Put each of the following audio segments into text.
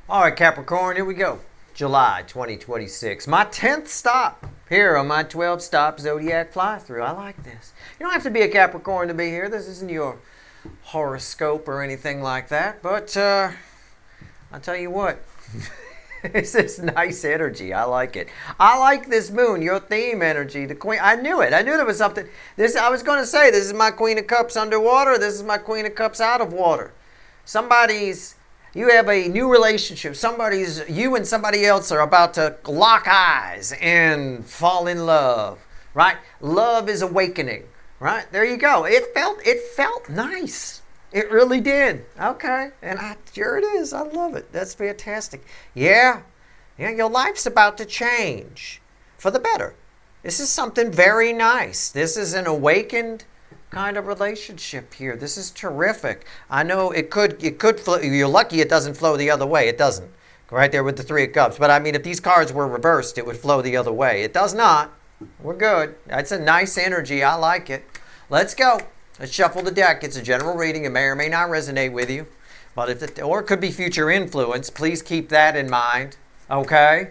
All right, Capricorn, here we go. July 2026. My 10th stop here on my 12-stop Zodiac fly-through. I like this. You don't have to be a Capricorn to be here. This isn't your horoscope or anything like that. But I'll tell you what. It's this nice energy. I like it. I like this moon, your theme energy, the queen. I knew it. I knew there was something. I was going to say, this is my Queen of Cups underwater. This is my Queen of Cups out of water. You have a new relationship. You and somebody else are about to lock eyes and fall in love, right? Love is awakening, right? There you go. It felt nice. It really did. Okay. And sure it is. I love it. That's fantastic. Yeah. Yeah, your life's about to change for the better. This is something very nice. This is an awakened kind of relationship here. This is terrific. I know it could flow. You're lucky it doesn't flow the other way. It doesn't. Right there with the Three of Cups. But I mean, if these cards were reversed, it would flow the other way. It does not. We're good. That's a nice energy. I like it. Let's go. Let's shuffle the deck. It's a general reading. It may or may not resonate with you. But or it could be future influence. Please keep that in mind. Okay?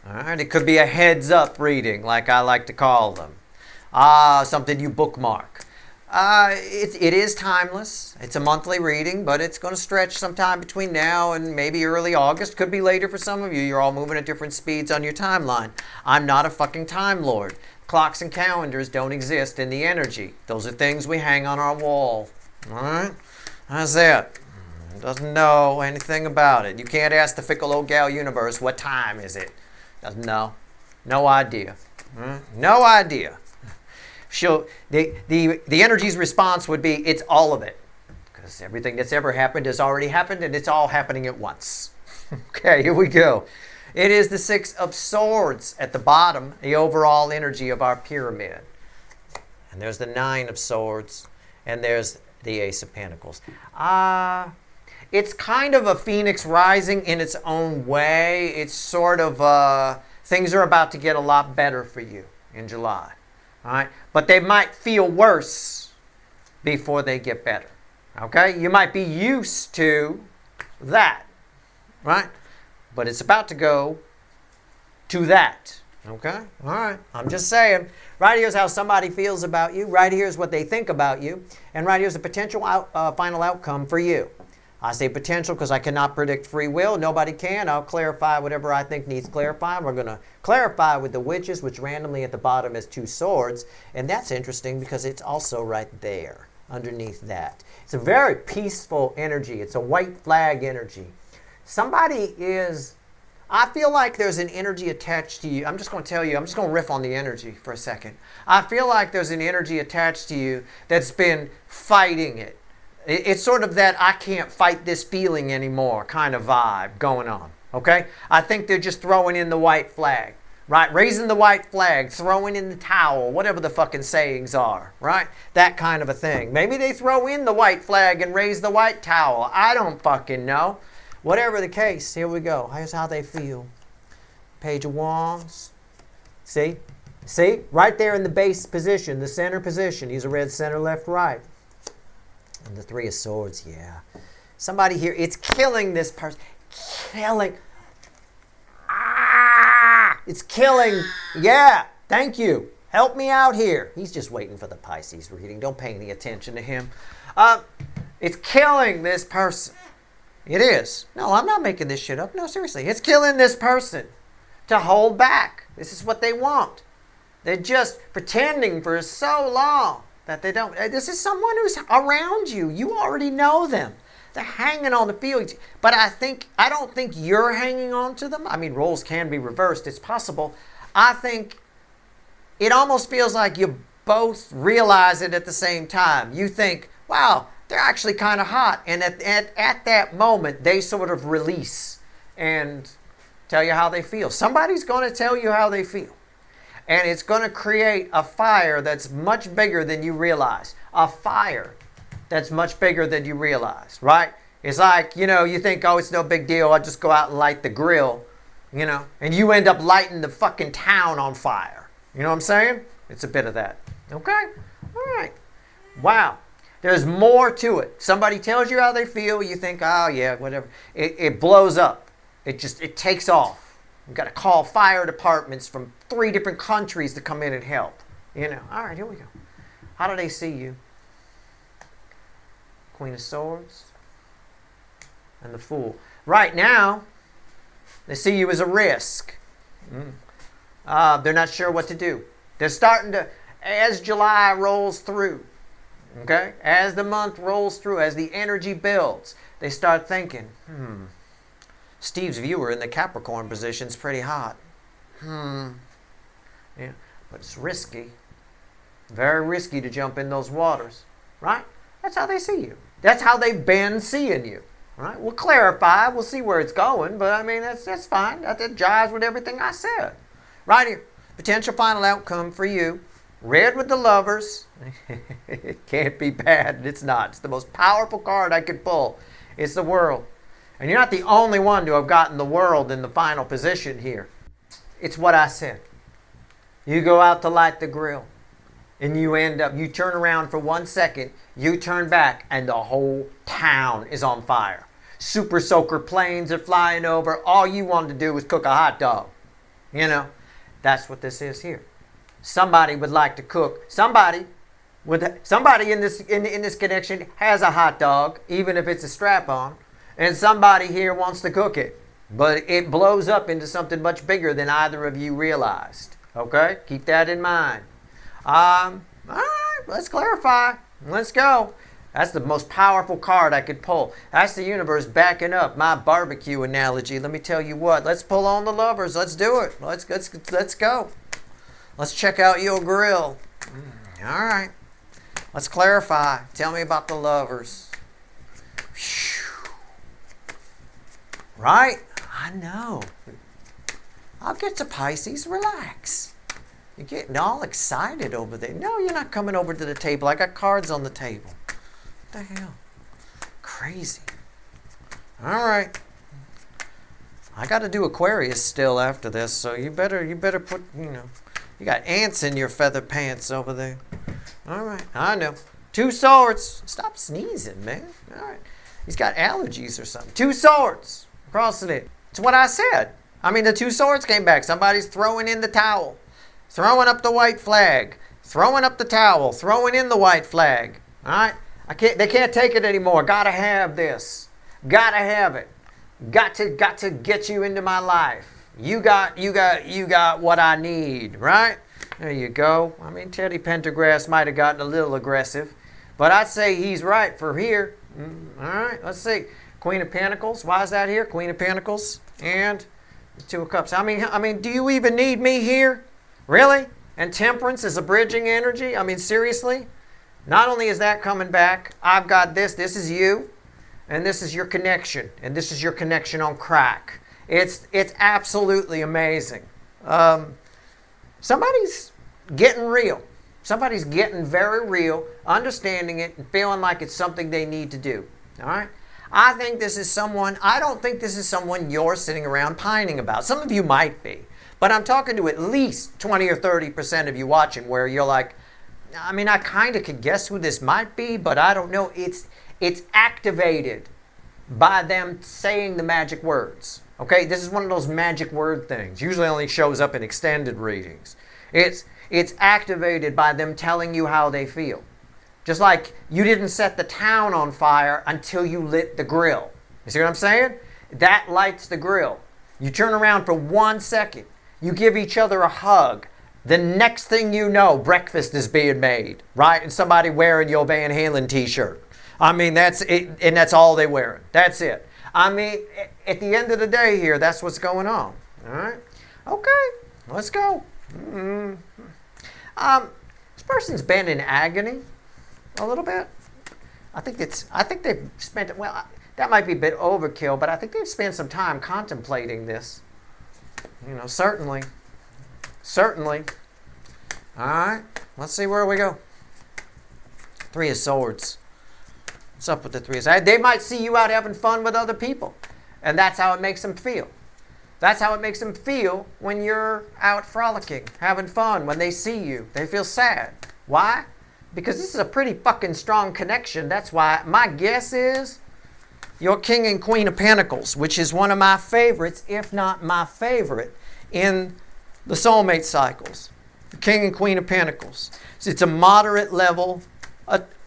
All right. It could be a heads up reading, like I like to call them. Something you bookmark. It is timeless. It's a monthly reading, but it's going to stretch sometime between now and maybe early August. Could be later for some of you. You're all moving at different speeds on your timeline. I'm not a fucking time lord. Clocks and calendars don't exist in the energy. Those are things we hang on our wall. All right? How's that? Doesn't know anything about it. You can't ask the fickle old gal universe, what time is it? Doesn't know. No idea. No idea. The energy's response would be, it's all of it. Because everything that's ever happened has already happened, and it's all happening at once. Okay, here we go. It is the Six of Swords at the bottom, the overall energy of our pyramid. And there's the Nine of Swords, and there's the Ace of Pentacles. It's kind of a phoenix rising in its own way. It's sort of, things are about to get a lot better for you in July. All right? But they might feel worse before they get better. Okay? You might be used to that. Right? But it's about to go to that. Okay? All right. I'm just saying. Right here's how somebody feels about you. Right here's what they think about you. And right here's the potential final outcome for you. I say potential because I cannot predict free will. Nobody can. I'll clarify whatever I think needs clarifying. We're going to clarify with the witches, which randomly at the bottom is two swords. And that's interesting because it's also right there underneath that. It's a very peaceful energy. It's a white flag energy. I feel like there's an energy attached to you. I'm just going to tell you, I'm just going to riff on the energy for a second. I feel like there's an energy attached to you that's been fighting it. It's sort of that I can't fight this feeling anymore kind of vibe going on, okay? I think they're just throwing in the white flag, right? Raising the white flag, throwing in the towel, whatever the fucking sayings are, right? That kind of a thing. Maybe they throw in the white flag and raise the white towel. I don't fucking know. Whatever the case, here we go. Here's how they feel. Page of Wands. See? See? Right there in the base position, the center position. Use a red center, left, right. And the Three of Swords, yeah. Somebody here, it's killing this person. Killing. It's killing. Yeah, thank you. Help me out here. He's just waiting for the Pisces reading. Don't pay any attention to him. It's killing this person. It is. No, I'm not making this shit up. No, seriously. It's killing this person to hold back. This is what they want. They're just pretending for so long that they don't. This is someone who's around you. You already know them. They're hanging on the feelings. But I don't think you're hanging on to them. I mean, roles can be reversed. It's possible. I think it almost feels like you both realize it at the same time. You think, wow, they're actually kind of hot. And at that moment, they sort of release and tell you how they feel. Somebody's going to tell you how they feel. And it's going to create a fire that's much bigger than you realize. A fire that's much bigger than you realize, right? It's like, you think, oh, it's no big deal. I'll just go out and light the grill, and you end up lighting the fucking town on fire. You know what I'm saying? It's a bit of that. Okay? All right. Wow. There's more to it. Somebody tells you how they feel. You think, oh, yeah, whatever. It blows up. it takes off. You've got to call fire departments from 3 different countries to come in and help. You know, all right, here we go. How do they see you? Queen of Swords and the Fool. Right now, they see you as a risk. They're not sure what to do. They're starting to, as July rolls through, okay, as the month rolls through, as the energy builds, they start thinking, Steve's viewer in the Capricorn position is pretty hot. Yeah, but it's risky. Very risky to jump in those waters, right? That's how they see you. That's how they've been seeing you, right? We'll clarify. We'll see where it's going, but I mean, that's fine. That jives with everything I said. Right here, potential final outcome for you. Red with the Lovers. It can't be bad. It's not. It's the most powerful card I could pull. It's the World. And you're not the only one to have gotten the World in the final position here. It's what I said. You go out to light the grill, and you turn around for 1 second, you turn back, and the whole town is on fire. Super soaker planes are flying over. All you wanted to do was cook a hot dog. You know, that's what this is here. Somebody would like to cook. Somebody in this connection has a hot dog, even if it's a strap-on, and somebody here wants to cook it. But it blows up into something much bigger than either of you realized. Okay? Keep that in mind. All right, let's clarify. Let's go. That's the most powerful card I could pull. That's the universe backing up my barbecue analogy. Let me tell you what. Let's pull on the Lovers. Let's do it. Let's go. Let's check out your grill. All right. Let's clarify. Tell me about the Lovers. Whew. Right? I know. I'll get to Pisces. Relax. You're getting all excited over there. No, you're not coming over to the table. I got cards on the table. What the hell? Crazy. All right. I got to do Aquarius still after this, so you better put, you got ants in your feather pants over there. All right. I know. 2 Swords. Stop sneezing, man. All right. He's got allergies or something. 2 Swords. Crossing it. It's what I said. I mean, the 2 Swords came back. Somebody's throwing in the towel. Throwing up the white flag. Throwing up the towel. Throwing in the white flag. All right? They can't take it anymore. Gotta have this. Gotta have it. Got to get you into my life. You got what I need, right? There you go. I mean, Teddy Pendergrass might have gotten a little aggressive, but I'd say he's right for here. All right, let's see. Queen of Pentacles. Why is that here? Queen of Pentacles and the 2 of Cups. I mean, do you even need me here? Really? And Temperance is a bridging energy? I mean, seriously? Not only is that coming back, I've got this. This is you, and this is your connection, and this is your connection on crack. It's absolutely amazing. Somebody's getting real. Somebody's getting very real, understanding it, and feeling like it's something they need to do. All right? I don't think this is someone you're sitting around pining about. Some of you might be. But I'm talking to at least 20 or 30% of you watching where you're like, I mean, I kind of could guess who this might be, but I don't know. It's activated by them saying the magic words. Okay, this is one of those magic word things. Usually only shows up in extended readings. It's activated by them telling you how they feel. Just like you didn't set the town on fire until you lit the grill. You see what I'm saying? That lights the grill. You turn around for 1 second. You give each other a hug. The next thing you know, breakfast is being made, right? And somebody wearing your Van Halen t-shirt. I mean, that's it, and that's all they're wearing. That's it. I mean, at the end of the day here, that's what's going on. All right? Okay, let's go. This person's been in agony a little bit. I think they've spent, well, that might be a bit overkill, but I think they've spent some time contemplating this. Certainly. All right, let's see where we go. 3 of Swords. What's up with the 3 of Swords? They might see you out having fun with other people, and that's how it makes them feel. That's how it makes them feel when you're out frolicking, having fun. When they see you, they feel sad. Why? Because this is a pretty fucking strong connection. That's why my guess is your King and Queen of Pentacles, which is one of my favorites, if not my favorite, in the soulmate cycles. The King and Queen of Pentacles. So it's a moderate level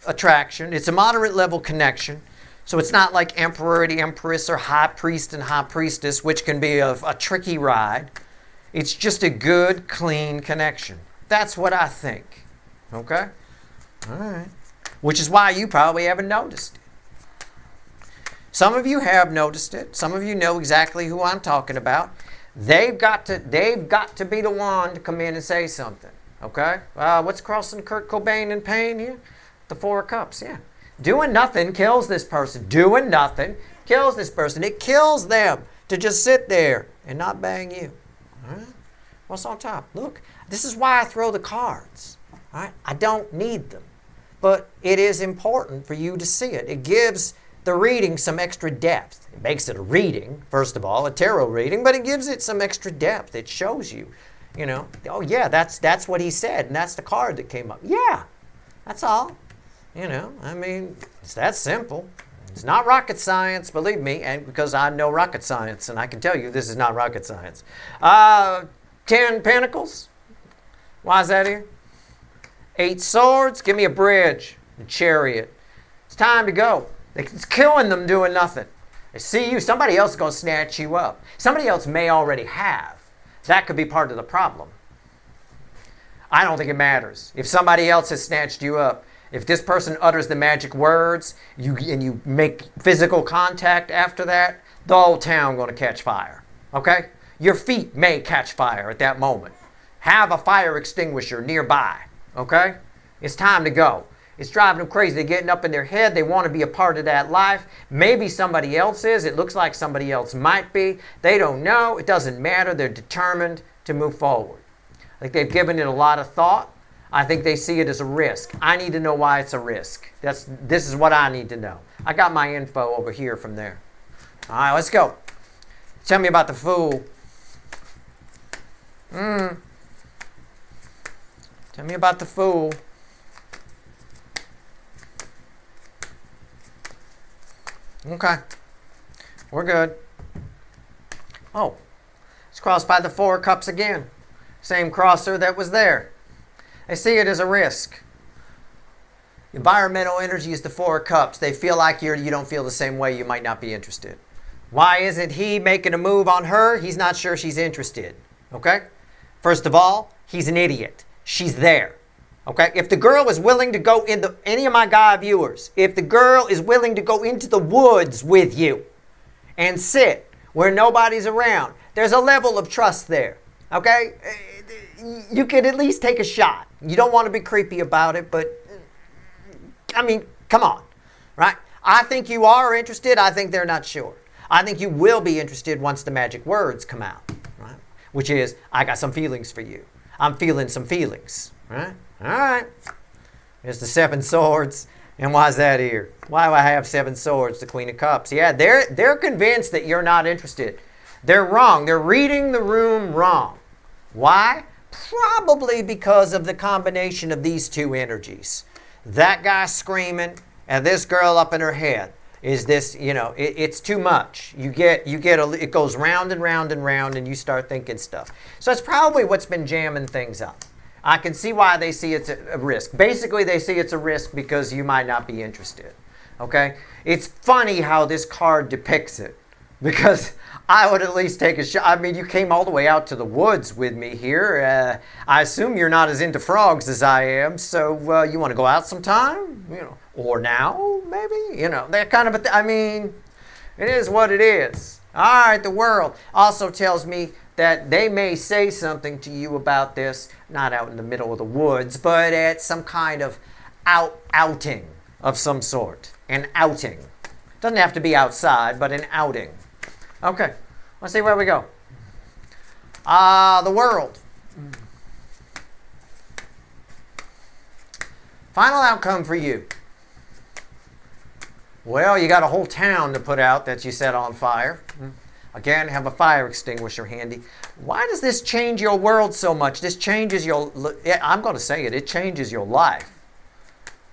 attraction. It's a moderate level connection. So it's not like Emperor and Empress or High Priest and High Priestess, which can be a tricky ride. It's just a good, clean connection. That's what I think. Okay? All right. Which is why you probably haven't noticed it. Some of you have noticed it. Some of you know exactly who I'm talking about. They've got to be the one to come in and say something. Okay? What's crossing Kurt Cobain in pain here? The Four of Cups, yeah. Doing nothing kills this person. Doing nothing kills this person. It kills them to just sit there and not bang you. All right? What's on top? Look, this is why I throw the cards. All right? I don't need them. But it is important for you to see it. It gives the reading some extra depth. It makes it a reading, first of all, a tarot reading, but it gives it some extra depth. It shows you, oh yeah, that's what he said, and that's the card that came up. Yeah, that's all. I mean, it's that simple. It's not rocket science, believe me, and because I know rocket science, and I can tell you this is not rocket science. 10 Pentacles. Why is that here? 8 Swords. Give me a bridge. A Chariot. It's time to go. It's killing them doing nothing. They see you. Somebody else is going to snatch you up. Somebody else may already have. That could be part of the problem. I don't think it matters. If somebody else has snatched you up, if this person utters the magic words and you make physical contact after that, the whole town going to catch fire. Okay? Your feet may catch fire at that moment. Have a fire extinguisher nearby. Okay? It's time to go. It's driving them crazy. They're getting up in their head. They want to be a part of that life. Maybe somebody else is. It looks like somebody else might be. They don't know. It doesn't matter. They're determined to move forward. I think they've given it a lot of thought. I think they see it as a risk. I need to know why it's a risk. This is what I need to know. I got my info over here from there. All right, let's go. Tell me about the Fool. Tell me about the Fool. Okay. We're good. Oh, it's crossed by the Four of Cups again. Same crosser that was there. They see it as a risk. Environmental energy is the Four of Cups. They feel like you don't feel the same way. You might not be interested. Why isn't he making a move on her? He's not sure she's interested. Okay? First of all, he's an idiot. She's there. Okay? If the girl is willing to go into any of my guy viewers, if the girl is willing to go into the woods with you and sit where nobody's around, there's a level of trust there. Okay? You could at least take a shot. You don't want to be creepy about it, but I mean, come on. Right? I think you are interested. I think they're not sure. I think you will be interested once the magic words come out. Right? Which is, I got some feelings for you. I'm feeling some feelings. Right? All right. There's the 7 Swords. And why is that here? Why do I have 7 Swords, the Queen of Cups? Yeah, they're convinced that you're not interested. They're wrong. They're reading the room wrong. Why? Probably because of the combination of these two energies. That guy screaming and this girl up in her head. Is this, it's too much. It goes round and round and round and you start thinking stuff. So it's probably what's been jamming things up. I can see why they see it's a risk. Basically, they see it's a risk because you might not be interested. Okay? It's funny how this card depicts it. Because I would at least take a shot. I mean, you came all the way out to the woods with me here. I assume you're not as into frogs as I am. So you want to go out sometime? Or now, maybe? That kind of a thing. I mean, it is what it is. All right, the World also tells me that they may say something to you about this, not out in the middle of the woods, but at some kind of outing of some sort. An outing. Doesn't have to be outside, but an outing. Okay, let's see where we go. The World. Final outcome for you. Well, you got a whole town to put out that you set on fire. Again, have a fire extinguisher handy. Why does this change your world so much? This changes I'm going to say it changes your life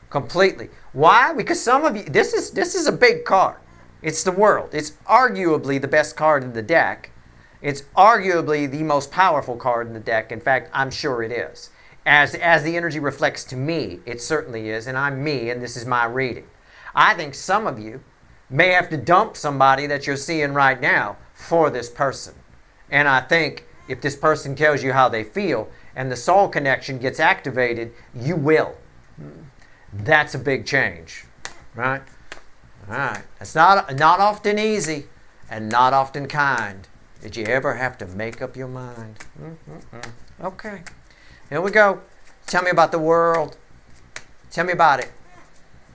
completely. Why? Because some of you, this is a big card. It's the World. It's arguably the best card in the deck. It's arguably the most powerful card in the deck. In fact, I'm sure it is. As the energy reflects to me, it certainly is, and I'm me, and this is my reading. I think some of you may have to dump somebody that you're seeing right now for this person. And I think if this person tells you how they feel and the soul connection gets activated, you will. That's a big change, right? All right. It's not often easy and not often kind. Did you ever have to make up your mind? Okay. Here we go. Tell me about the World. Tell me about it.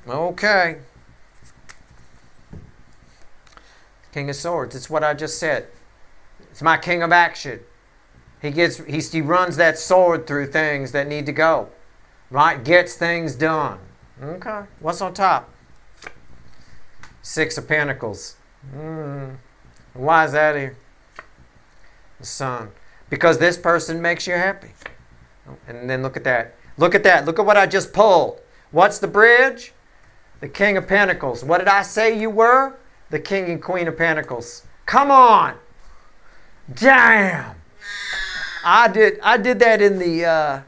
Okay. King of Swords. It's what I just said. It's my king of action. He runs that sword through things that need to go. Right? Gets things done. Okay. What's on top? Six of Pentacles. Why is that here? The Sun. Because this person makes you happy. And then look at that. Look at that. Look at what I just pulled. What's the bridge? The King of Pentacles. What did I say you were? The King and Queen of Pentacles. Come on. Damn. I did that in the...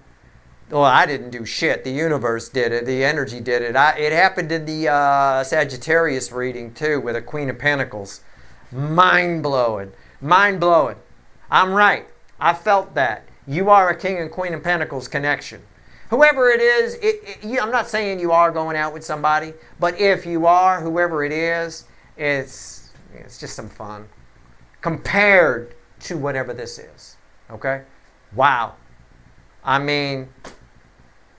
well, I didn't do shit. The universe did it. The energy did it. It happened in the Sagittarius reading, too, with a Queen of Pentacles. Mind-blowing. Mind-blowing. I'm right. I felt that. You are a King and Queen of Pentacles connection. Whoever it is, I'm not saying you are going out with somebody, but if you are, whoever it is, it's just some fun. Compared to whatever this is. Okay? Wow. I mean,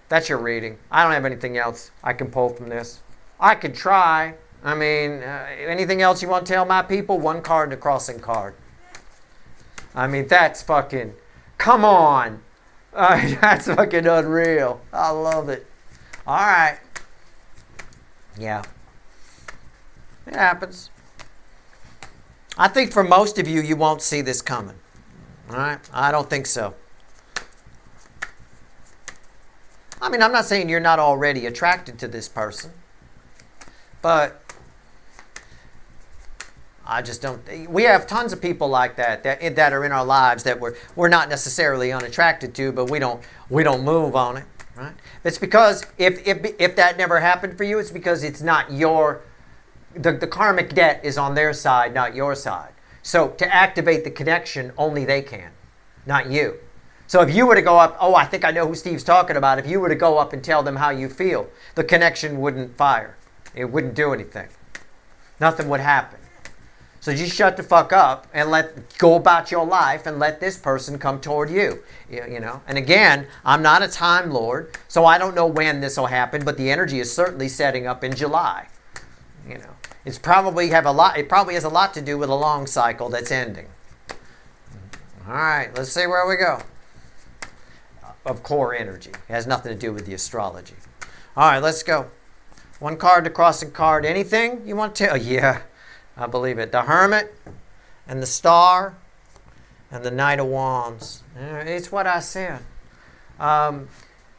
that's your reading. I don't have anything else I can pull from this. I could try. I mean, anything else you want to tell my people? One card and a crossing card. I mean, that's fucking... Come on. That's fucking unreal. I love it. All right. Yeah. It happens. I think for most of you, you won't see this coming. All right? I don't think so. I mean, I'm not saying you're not already attracted to this person. But I just don't... We have tons of people like that are in our lives that we're not necessarily unattracted to, but we don't move on it, right? It's because if that never happened for you, it's because it's not your... The karmic debt is on their side, not your side. So to activate the connection, only they can, not you. So if you were to go up, I think I know who Steve's talking about. If you were to go up and tell them how you feel, the connection wouldn't fire. It wouldn't do anything. Nothing would happen. So just shut the fuck up and go about your life and let this person come toward you. You know. And again, I'm not a time lord, so I don't know when this will happen, but the energy is certainly setting up in July. You know. It probably has a lot to do with a long cycle that's ending. All right, let's see where we go. Of core energy. It has nothing to do with the astrology. All right, let's go. One card to crossing card. Anything you want to tell? Yeah, I believe it. The Hermit and the Star and the Knight of Wands. It's what I said.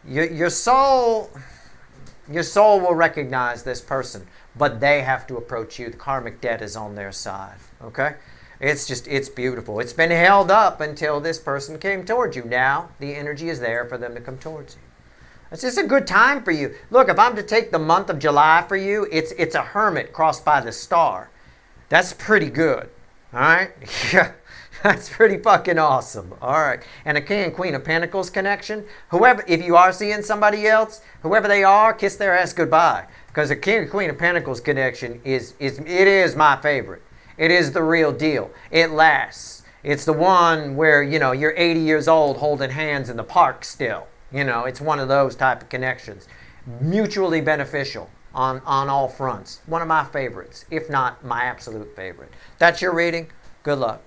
Your soul will recognize this person, but they have to approach you. The karmic debt is on their side. Okay? It's beautiful. It's been held up until this person came towards you. Now the energy is there for them to come towards you. It's just a good time for you. Look, if I'm to take the month of July for you, it's a Hermit crossed by the Star. That's pretty good. All right? Yeah. That's pretty fucking awesome. All right. And a King and Queen of Pentacles connection. If you are seeing somebody else, whoever they are, kiss their ass goodbye. Because a King and Queen of Pentacles connection is my favorite. It is the real deal. It lasts. It's the one where, you're 80 years old holding hands in the park still. It's one of those type of connections. Mutually beneficial on all fronts. One of my favorites, if not my absolute favorite. That's your reading. Good luck.